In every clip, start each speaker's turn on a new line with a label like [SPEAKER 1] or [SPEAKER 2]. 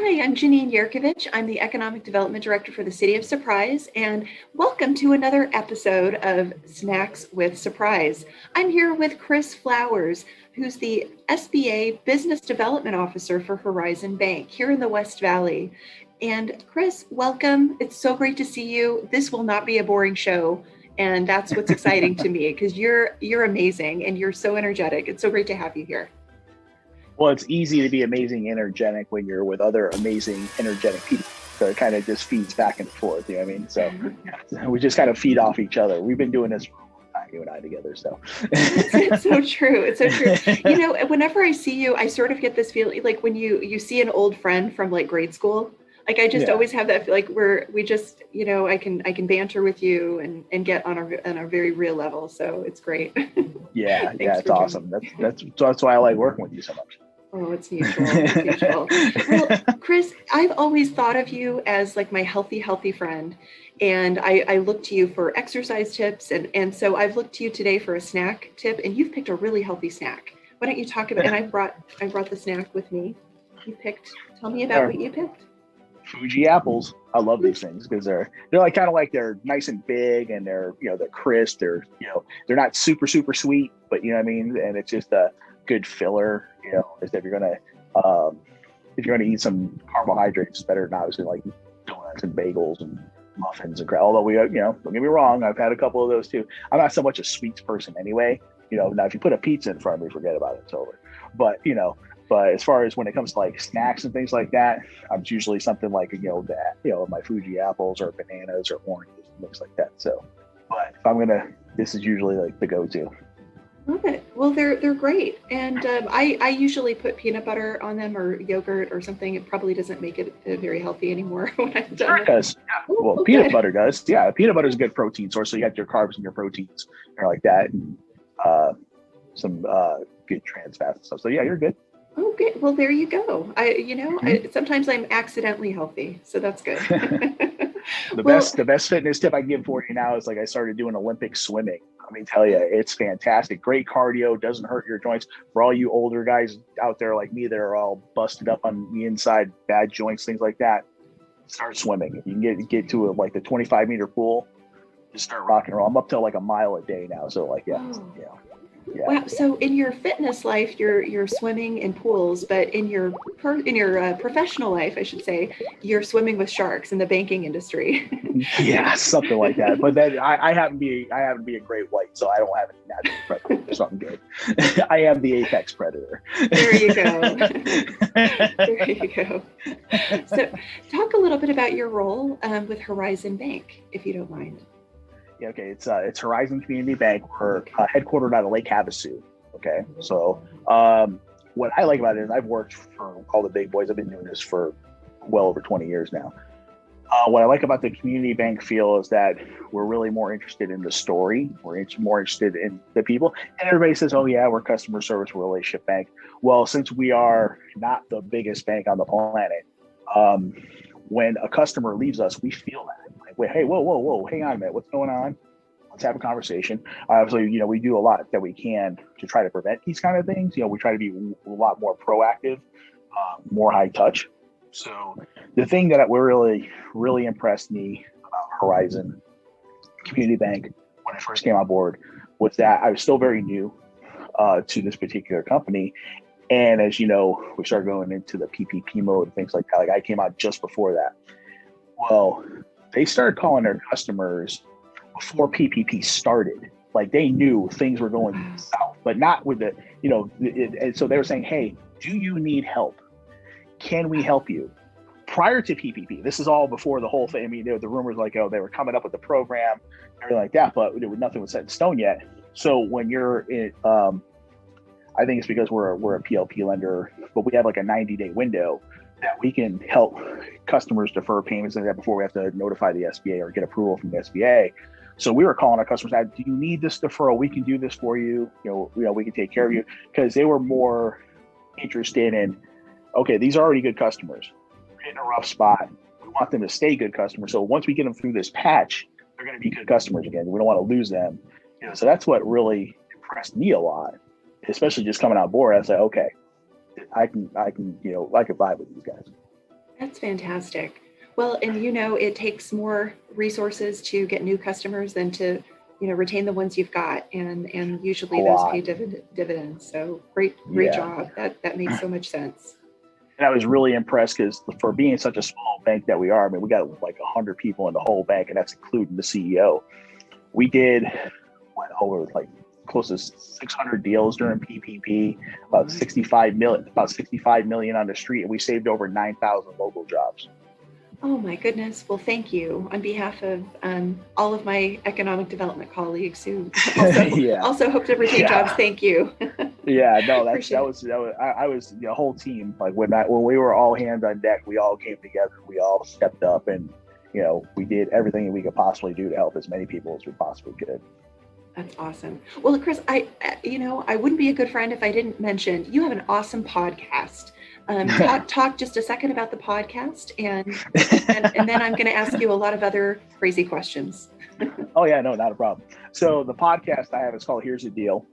[SPEAKER 1] Hi, I'm Janine Yerkovich. I'm the Economic Development Director for the City of Surprise, and welcome to another episode of Snacks with Surprise. I'm here with Chris Flowers, who's the SBA Business Development Officer for Horizon Bank here in the West Valley. And Chris, welcome. It's so great to see you. This will not be a boring show, and that's what's exciting to me because you're amazing and you're so energetic. It's so great to have you here.
[SPEAKER 2] Well, it's easy to be amazing energetic when you're with other amazing energetic people. So it kind of just feeds back and forth. You know what I mean? So we just kind of feed off each other. We've been doing this for a long time, you and I together. So
[SPEAKER 1] it's so true. It's so true. You know, whenever I see you, I sort of get this feeling like when you see an old friend from like grade school. Like I just always have that like we just, you know, I can banter with you and get on a very real level. So it's great.
[SPEAKER 2] Yeah, it's awesome. That's why I like working with you so much.
[SPEAKER 1] Oh, it's mutual. It's mutual. Well, Chris, I've always thought of you as like my healthy friend. And I look to you for exercise tips. And so I've looked to you today for a snack tip, and you've picked a really healthy snack. Why don't you talk about, and I brought the snack with me. Tell me about what you picked.
[SPEAKER 2] Fuji apples. I love these things because they're like kind of like they're nice and big and they're crisp. They're not super sweet, but you know what I mean. And it's just a good filler. If you're gonna eat some carbohydrates, it's better than obviously like donuts and bagels and muffins and crap. Although don't get me wrong, I've had a couple of those too. I'm not so much a sweets person anyway. Now if you put a pizza in front of me, forget about it. It's over. But as far as when it comes to like snacks and things like that, I'm usually something like my Fuji apples or bananas or oranges and things like that. So, but if this is usually like the go-to.
[SPEAKER 1] Love it. Well, they're great, and I usually put peanut butter on them or yogurt or something. It probably doesn't make it very healthy anymore when I'm done.
[SPEAKER 2] Sure it does. Yeah. Well, peanut butter does. Yeah, peanut butter is a good protein source. So you got your carbs and your proteins or like that, and some good trans fats and stuff. So yeah, you're good.
[SPEAKER 1] Oh, good. Well, there you go. Sometimes I'm accidentally healthy, so that's good.
[SPEAKER 2] The best fitness tip I can give for you now is like I started doing Olympic swimming. I mean, tell you, it's fantastic. Great cardio, doesn't hurt your joints. For all you older guys out there like me that are all busted up on the inside, bad joints, things like that, start swimming. If you can get to like the 25-meter pool, just start rocking and roll. I'm up to like a mile a day now. So like, yeah.
[SPEAKER 1] Wow. So in your fitness life, you're swimming in pools, but in your professional life, I should say, you're swimming with sharks in the banking industry.
[SPEAKER 2] Yeah, something like that. But then I happen to be a great white, so I don't have any natural predator or something good. I am the apex predator.
[SPEAKER 1] There you go. There you go. So talk a little bit about your role with Horizon Bank, if you don't mind.
[SPEAKER 2] Yeah, okay, it's Horizon Community Bank. We're headquartered out of Lake Havasu. Okay, so what I like about it is I've worked for all the big boys. I've been doing this for well over 20 years now. What I like about the community bank feel is that we're really more interested in the story. We're more interested in the people. And everybody says, oh yeah, we're customer service, we're a relationship bank. Well, since we are not the biggest bank on the planet, when a customer leaves us, we feel that. Like, wait, hey, whoa, hang on a minute, what's going on? Let's have a conversation. Obviously, we do a lot that we can to try to prevent these kind of things. We try to be a lot more proactive, more high touch. So the thing that really impressed me about Horizon Community Bank when I first came on board was that I was still very new to this particular company. And as you know, we started going into the PPP mode and things like that. Like I came out just before that. Well, they started calling their customers before PPP started. Like they knew things were going south, but not with the, and so they were saying, hey, do you need help? Can we help you? Prior to PPP, this is all before the whole thing. I mean, the rumors like, oh, they were coming up with the program, everything like that, but nothing was set in stone yet. So when you're in, I think it's because we're a PLP lender, but we have like a 90-day window that we can help customers defer payments and that before we have to notify the SBA or get approval from the SBA. So we were calling our customers out, do you need this deferral? We can do this for you. We can take care of you, because they were more interested in, okay, these are already good customers. We're in a rough spot. We want them to stay good customers. So once we get them through this patch, they're going to be good customers again. We don't want to lose them. So that's what really impressed me a lot, especially just coming on board. I was like, okay, I can vibe with these guys.
[SPEAKER 1] That's fantastic. Well, and it takes more resources to get new customers than to, retain the ones you've got, and
[SPEAKER 2] A
[SPEAKER 1] usually those pay
[SPEAKER 2] lot.
[SPEAKER 1] dividends. So great
[SPEAKER 2] Yeah.
[SPEAKER 1] job. That makes so much sense.
[SPEAKER 2] And I was really impressed because for being such a small bank that we are, I mean, we got like 100 people in the whole bank, and that's including the CEO. We did over like close to 600 deals during PPP, about 65 million on the street, and we saved over 9,000 local jobs.
[SPEAKER 1] Oh my goodness. Well, thank you on behalf of all of my economic development colleagues who also
[SPEAKER 2] Yeah,
[SPEAKER 1] also hope to retain jobs.
[SPEAKER 2] yeah,
[SPEAKER 1] Thank you.
[SPEAKER 2] yeah. No,
[SPEAKER 1] Appreciate it.
[SPEAKER 2] that was I was the whole team. Like when we were all hands on deck, we all came together. We all stepped up, and we did everything we could possibly do to help as many people as we possibly could.
[SPEAKER 1] That's awesome. Well, Chris, I wouldn't be a good friend if I didn't mention you have an awesome podcast. Talk just a second about the podcast, and then I'm going to ask you a lot of other crazy questions.
[SPEAKER 2] Oh yeah, no, not a problem. So the podcast I have is called "Here's the Deal."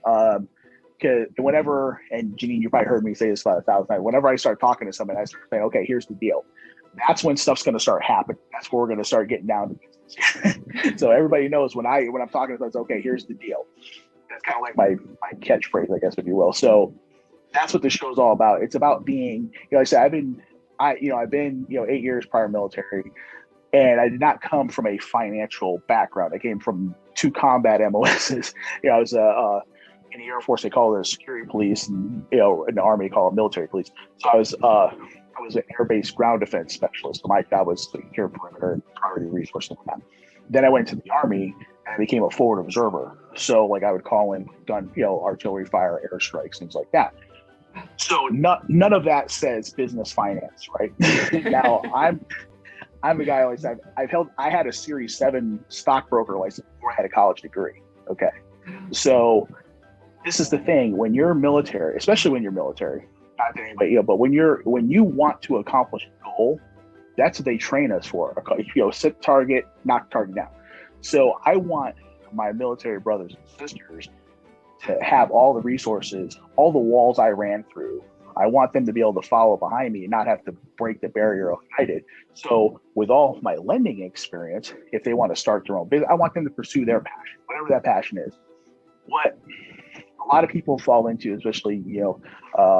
[SPEAKER 2] Because whenever, and Janine, you probably heard me say this about 1,000 times. Whenever I start talking to somebody, I start saying, "Okay, here's the deal." That's when stuff's going to start happening. That's where we're going to start getting down to business. So everybody knows when I'm talking to them, it's okay. Here's the deal. That's kind of like my catchphrase, I guess, if you will. So that's what the show's all about. It's about being, like I said, I've been 8 years prior military, and I did not come from a financial background. I came from 2 combat MOSs. I was in the Air Force, they call it a security police, and in the Army, they call it military police. So I was an air-based ground defense specialist. So my job was secure perimeter and priority resource and whatnot. Then I went to the Army and I became a forward observer. So like I would call in gun, artillery fire, airstrikes, things like that. So none of that says business finance, right? Now I'm a guy always I had a Series 7 stockbroker license before I had a college degree. Okay. So this is the thing, when you're military, especially when you're military, not that anybody, but when you want to accomplish a goal, that's what they train us for. Set target, knock target down. So I want my military brothers and sisters to have all the resources, all the walls I ran through. I want them to be able to follow behind me and not have to break the barrier like I did. So with all my lending experience, if they want to start their own business, I want them to pursue their passion, whatever that passion is. What a lot of people fall into, especially,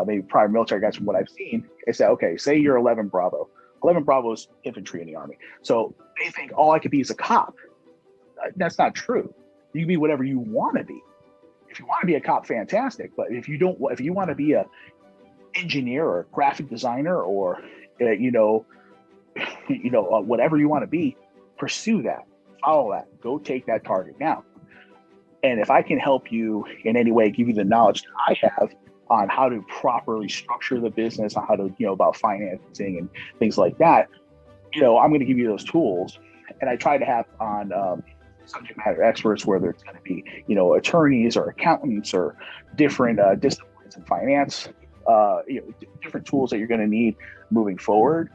[SPEAKER 2] maybe prior military guys, from what I've seen, is that, okay, say you're 11 Bravo. 11 Bravo is infantry in the Army. So they think, I could be as a cop. That's not true. You can be whatever you want to be. If you want to be a cop, fantastic. But if you want to be a engineer or graphic designer or, whatever you want to be, pursue that, follow that, go take that target down. And if I can help you in any way, give you the knowledge that I have on how to properly structure the business, on how to, about financing and things like that, I'm going to give you those tools. And I try to have on subject matter experts, whether it's going to be, attorneys or accountants or different disciplines in finance, different tools that you're going to need moving forward.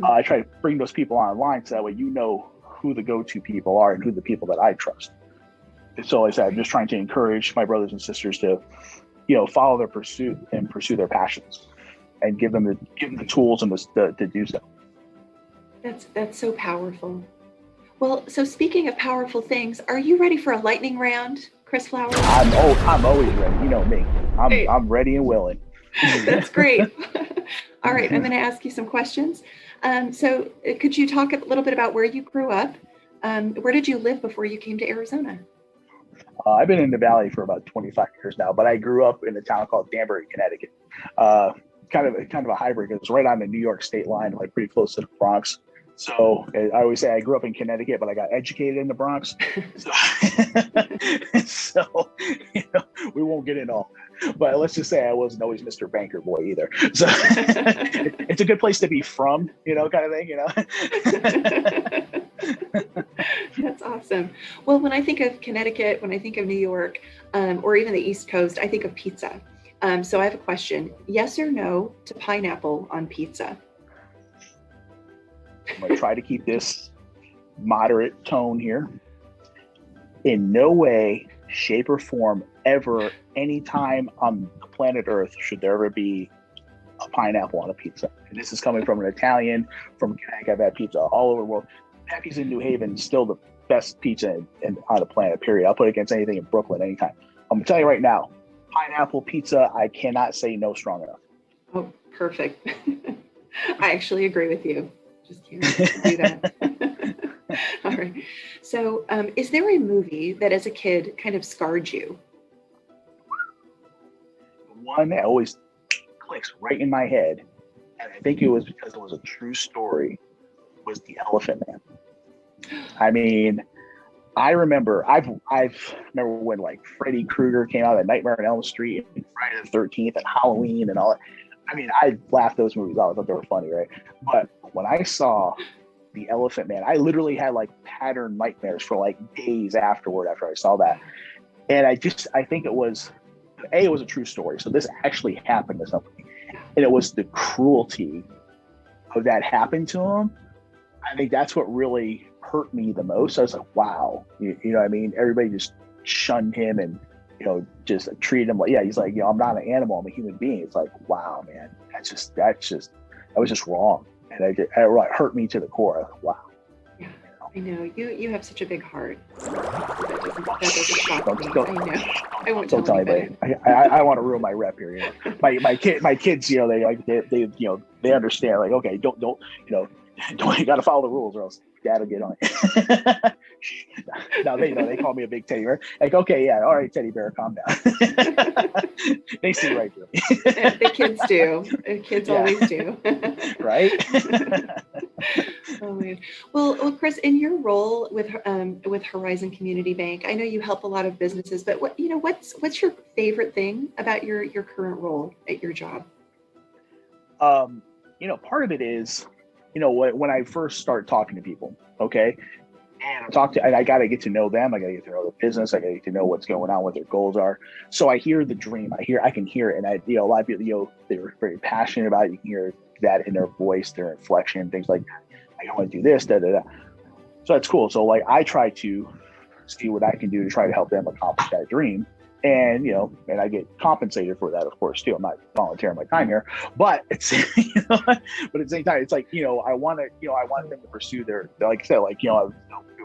[SPEAKER 2] I try to bring those people online so that way who the go-to people are and who the people that I trust. So as I said, I'm just trying to encourage my brothers and sisters to, follow their pursuit and pursue their passions, and give them the tools and to do so.
[SPEAKER 1] That's so powerful. Well, so speaking of powerful things, are you ready for a lightning round, Chris Flowers?
[SPEAKER 2] I'm always ready. You know me. I'm ready and willing.
[SPEAKER 1] That's great. All right, I'm going to ask you some questions. So could you talk a little bit about where you grew up? Where did you live before you came to Arizona?
[SPEAKER 2] I've been in the Valley for about 25 years now, but I grew up in a town called Danbury, Connecticut. Kind of a hybrid. It's right on the New York state line, like pretty close to the Bronx. So I always say I grew up in Connecticut, but I got educated in the Bronx. So we won't get into all that. But let's just say I wasn't always Mr. Banker Boy either. So it's a good place to be from, kind of thing,
[SPEAKER 1] That's awesome. Well, when I think of Connecticut, when I think of New York, or even the East Coast, I think of pizza. So I have a question. Yes or no to pineapple on pizza?
[SPEAKER 2] I'm going to try to keep this moderate tone here. In no way, shape, or form ever, anytime on the planet Earth, should there ever be a pineapple on a pizza. And this is coming from an Italian from Connecticut. I've had pizza all over the world. Peppi's in New Haven is still the best pizza on the planet, period. I'll put it against anything in Brooklyn anytime. I'm going to tell you right now, pineapple pizza, I cannot say no strong enough.
[SPEAKER 1] Oh, perfect. I actually agree with you. Just can't do that. All right. So is there a movie that as a kid kind of scarred you?
[SPEAKER 2] One that always clicks right in my head, and I think it was because it was a true story, was The Elephant Man. I mean, I remember remember when like Freddy Krueger came out, at Nightmare on Elm Street, and Friday the 13th, and Halloween, and all that. I mean, I laughed those movies out. I thought they were funny, right? But when I saw The Elephant Man, I literally had like pattern nightmares for like days afterward after I saw that. And I think it was a true story. So this actually happened to somebody. And it was the cruelty of that happened to him. I think that's what really hurt me the most. I was like, wow, you know what I mean? Everybody just shunned him and, just treated him like, yeah, he's like, I'm not an animal, I'm a human being. It's like, wow, man, that was just wrong. And it hurt me to the core. I was like, wow.
[SPEAKER 1] Yeah, I know. You have such a big heart. That doesn't shock me. I know. I won't tell anybody.
[SPEAKER 2] I want to ruin my rep here. My kids, they understand. Like, okay, don't, you got to follow the rules, or else Dad will get on it. Now they know. They call me a big teddy bear. Like, okay, yeah, all right, teddy bear, calm down. They see right through me.
[SPEAKER 1] The kids do. The kids always do.
[SPEAKER 2] Right.
[SPEAKER 1] Oh man. Well, Chris, in your role with Horizon Community Bank, I know you help a lot of businesses, but what's your favorite thing about your current role at your job?
[SPEAKER 2] Part of it is, when I first start talking to people, okay, and I got to get to know them. I got to get to know the business. I got to get to know what's going on, what their goals are. So I hear the dream. I can hear it. And a lot of people, they're very passionate about it. You can hear that in their voice, their inflection, things like that. I want to do this, da, da, da. So that's cool. So like, I try to see what I can do to try to help them accomplish that dream. And, and I get compensated for that, of course, too. I'm not volunteering my time here, but it's, but at the same time, it's like, I want them to pursue their, like I said,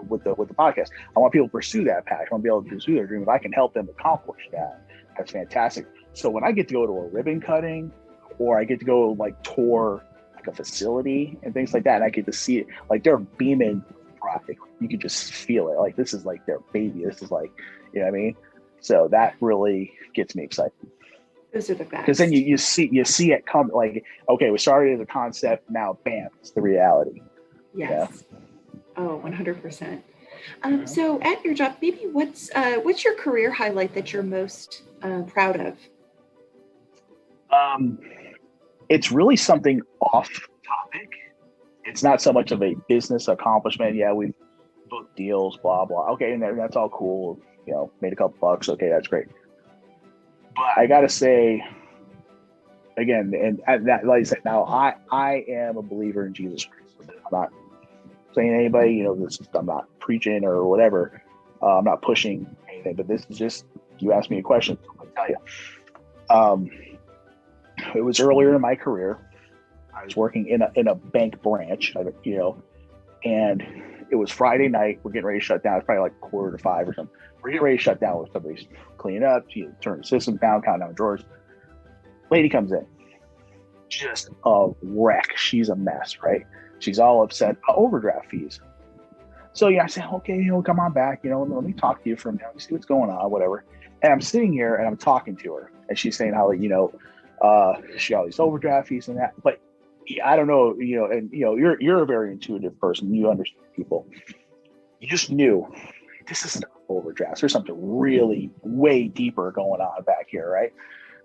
[SPEAKER 2] with the podcast, I want people to pursue that passion. I want to be able to pursue their dream. If I can help them accomplish that, that's fantastic. So when I get to go to a ribbon cutting, or I get to go like tour like a facility and things like that, and I get to see it, like they're beaming pride. You can just feel it. Like this is like their baby. This is like, you know what I mean? So that really gets me excited.
[SPEAKER 1] Those are the best.
[SPEAKER 2] Because then you see it come. Like, okay, we started as a concept, now bam, it's the reality.
[SPEAKER 1] Yes. Yeah. Oh, 100%. So at your job, maybe what's your career highlight that you're most proud of?
[SPEAKER 2] It's really something off topic. It's not so much of a business accomplishment. Yeah, we've booked deals, blah, blah. Okay, and that's all cool. Made a couple bucks. Okay, that's great. But I got to say, again, and that, like I said, now I am a believer in Jesus Christ. I'm not saying anybody, I'm not preaching or whatever. I'm not pushing anything, but this is just, you asked me a question, so I'm going to tell you. It was earlier in my career. I was working in a bank branch, and it was Friday night. We're getting ready to shut down. It's probably like 4:45 or something. We're getting ready to shut down. Somebody's cleaning up. She turned the system down, counting down drawers. Lady comes in, just a wreck. She's a mess, right? She's all upset about overdraft fees. So I said, okay, come on back. Let me talk to you for a minute. See what's going on, whatever. And I'm sitting here and I'm talking to her, and she's saying how she got all these overdraft fees and that. But I don't know, and you're a very intuitive person. You understand people. You just knew this isn't overdrafts. There's something really way deeper going on back here, right?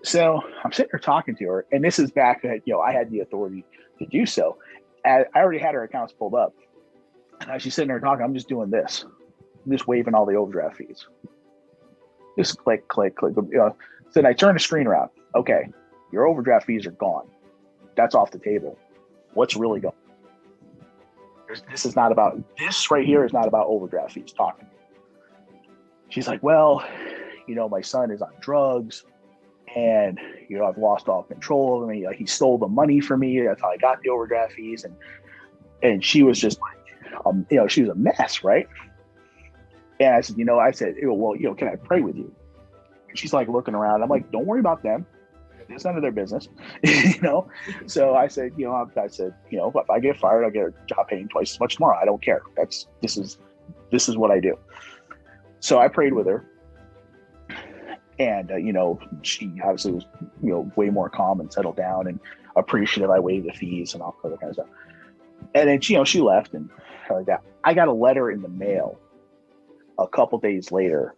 [SPEAKER 2] So I'm sitting there talking to her, and this is back at I had the authority to do so. I already had her accounts pulled up, and as she's sitting there talking, I'm just doing this. I'm just waving all the overdraft fees. Just click, click, click. So then I turn the screen around. Okay, your overdraft fees are gone. That's off the table. What's really going on? This right here is not about overdraft fees. Talking. She's like, well, my son is on drugs, And, I've lost all control of him. He stole the money from me. That's how I got the overdraft fees. And she was just like, she was a mess, right? And I said, well, can I pray with you? And she's like looking around. I'm like, don't worry about them. It's none of their business, So I said, if I get fired, I'll get a job paying twice as much tomorrow. I don't care. This is what I do. So I prayed with her, and she obviously was way more calm and settled down and appreciative. I waived the fees and all that kind of stuff. And then she left and like that. I got a letter in the mail a couple days later,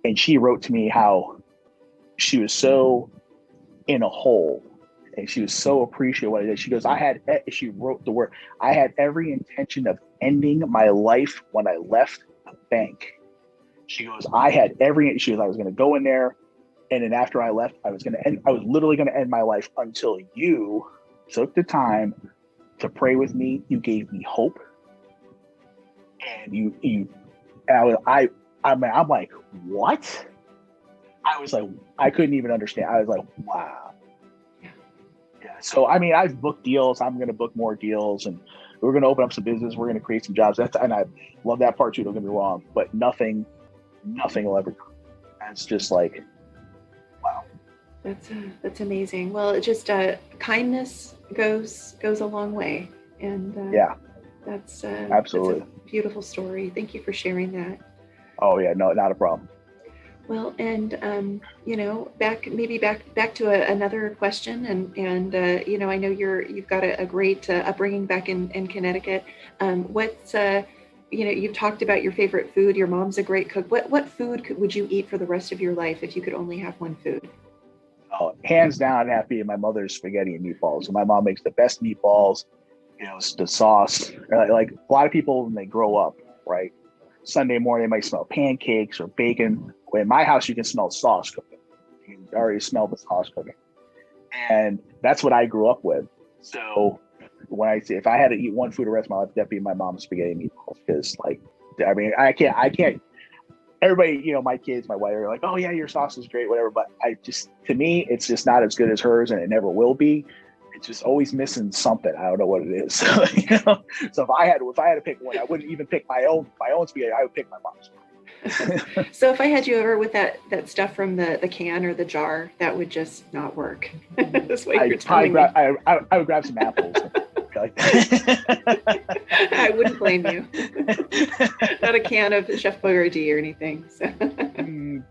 [SPEAKER 2] and she wrote to me how she was so in a hole and she was so appreciative of what I did. She goes, she wrote the word, I had every intention of ending my life when I left the bank. She goes, I was going to go in there, and then after I left, I was literally going to end my life until you took the time to pray with me. You gave me hope, and I'm like, what? I was like, I couldn't even understand. I was like, wow. Yeah. So, I've booked deals. I'm going to book more deals, and we're going to open up some business. We're going to create some jobs. And I love that part too. Don't get me wrong, but nothing will ever come. It's just like, wow.
[SPEAKER 1] That's amazing. Well, it just kindness goes a long way, and
[SPEAKER 2] yeah,
[SPEAKER 1] that's
[SPEAKER 2] absolutely
[SPEAKER 1] that's a beautiful story. Thank you for sharing that.
[SPEAKER 2] Oh yeah, no, not a problem.
[SPEAKER 1] Well, and back to another question, and I know you've got a great upbringing back in Connecticut. What's you've talked about your favorite food. Your mom's a great cook. What food would you eat for the rest of your life if you could only have one food?
[SPEAKER 2] Oh, hands down, happy my mother's spaghetti and meatballs. So my mom makes the best meatballs. The sauce. Like a lot of people when they grow up, right? Sunday morning, they might smell pancakes or bacon. Well, in my house, you can smell sauce cooking. You can already smell the sauce cooking. And that's what I grew up with. So when I say if I had to eat one food the rest of my life, that'd be my mom's spaghetti and meatballs. Because I can't. Everybody, my kids, my wife are like, oh yeah, your sauce is great, whatever. But to me, it's just not as good as hers, and it never will be. It's just always missing something. I don't know what it is. So if I had to pick one, I wouldn't even pick my own spaghetti. I would pick my mom's.
[SPEAKER 1] So if I had you over with that stuff from the can or the jar, that would just not work. That's what you're telling me.
[SPEAKER 2] I would grab some apples. Like that.
[SPEAKER 1] I wouldn't blame you. Not a can of Chef Boyardee or anything. So.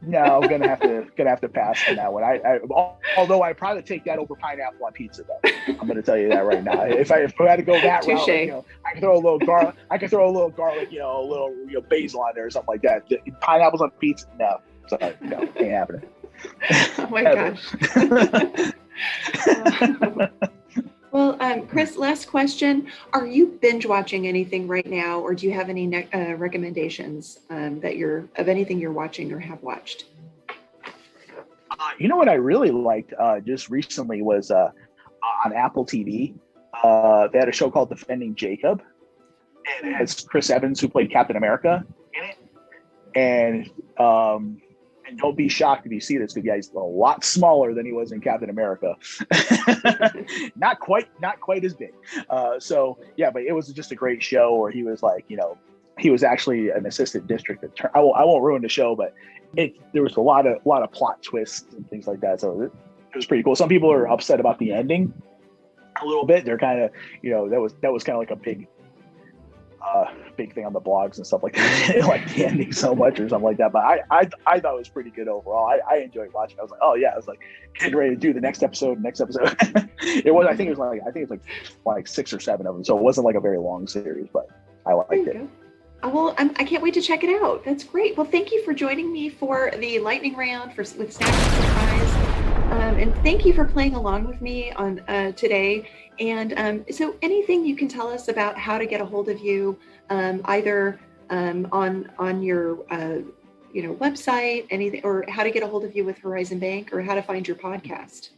[SPEAKER 2] No, I'm gonna have to pass on that one. Although I'd probably take that over pineapple on pizza, though. I'm gonna tell you that right now. If I had to go that route, I could throw a little garlic. A little basil on there or something like that. Pineapples on pizza, no. Sorry, no, ain't happening.
[SPEAKER 1] Oh my gosh. Well, Chris, last question. Are you binge watching anything right now, or do you have any recommendations of anything you're watching or have watched?
[SPEAKER 2] What I really liked just recently was on Apple TV. They had a show called Defending Jacob, and it has Chris Evans, who played Captain America, in it. And don't be shocked if you see this, because he's a lot smaller than he was in Captain America. not quite as big. So yeah, but it was just a great show where he was like, he was actually an assistant district attorney. I won't ruin the show, but there was a lot of plot twists and things like that. So it was pretty cool. Some people are upset about the ending a little bit. They're kind of, that was kind of like a big thing on the blogs and stuff like that. Like the ending so much or something like that. But I thought it was pretty good overall. I enjoyed watching. I was like, oh yeah, I was like getting ready to do the next episode. I think it was like 6 or 7 of them. So it wasn't like a very long series, but I liked it.
[SPEAKER 1] Go. Well, I can't wait to check it out. That's great. Well, thank you for joining me for the lightning round with Snacks and Surprise. And thank you for playing along with me on today. And so anything you can tell us about how to get a hold of you, either on your website, anything, or how to get a hold of you with Horizon Bank, or how to find your podcast.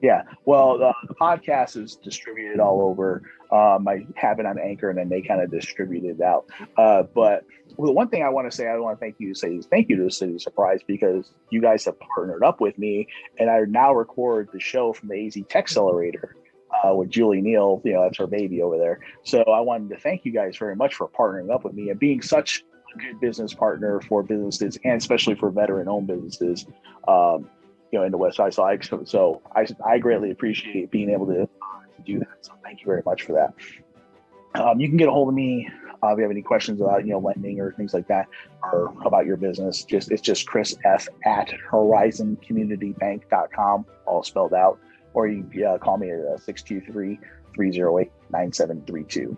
[SPEAKER 2] Yeah. Well, the podcast is distributed all over. I have it on Anchor, and then they kind of distribute it out. But the one thing I want to say, I want to say thank you to the City of Surprise, because you guys have partnered up with me, and I now record the show from the AZ Tech Accelerator with Julie Neal. That's her baby over there. So I wanted to thank you guys very much for partnering up with me and being such a good business partner for businesses, and especially for veteran-owned businesses. In the West Side. So I greatly appreciate being able to do that. So thank you very much for that. You can get a hold of me if you have any questions about lending or things like that, or about your business. It's just Chris F at horizoncommunitybank.com, all spelled out. Or you can call me at 623-308-9732.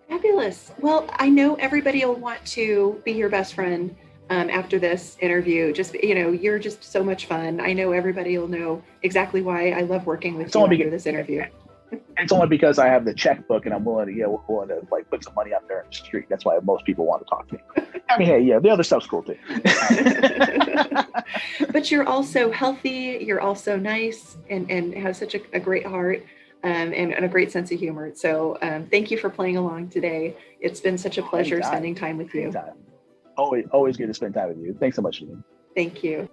[SPEAKER 1] Fabulous. Well, I know everybody will want to be your best friend after this interview. Just, you're just so much fun. I know everybody will know exactly why I love working with you after this interview.
[SPEAKER 2] It's only because I have the checkbook and I'm willing to like put some money out there in the street. That's why most people want to talk to me. I mean, hey, yeah, the other stuff's cool too.
[SPEAKER 1] But you're also healthy. You're also nice and have such a great heart and a great sense of humor. So thank you for playing along today. It's been such a pleasure spending time with you.
[SPEAKER 2] Always good to spend time with you. Thanks so much, Ian.
[SPEAKER 1] Thank you.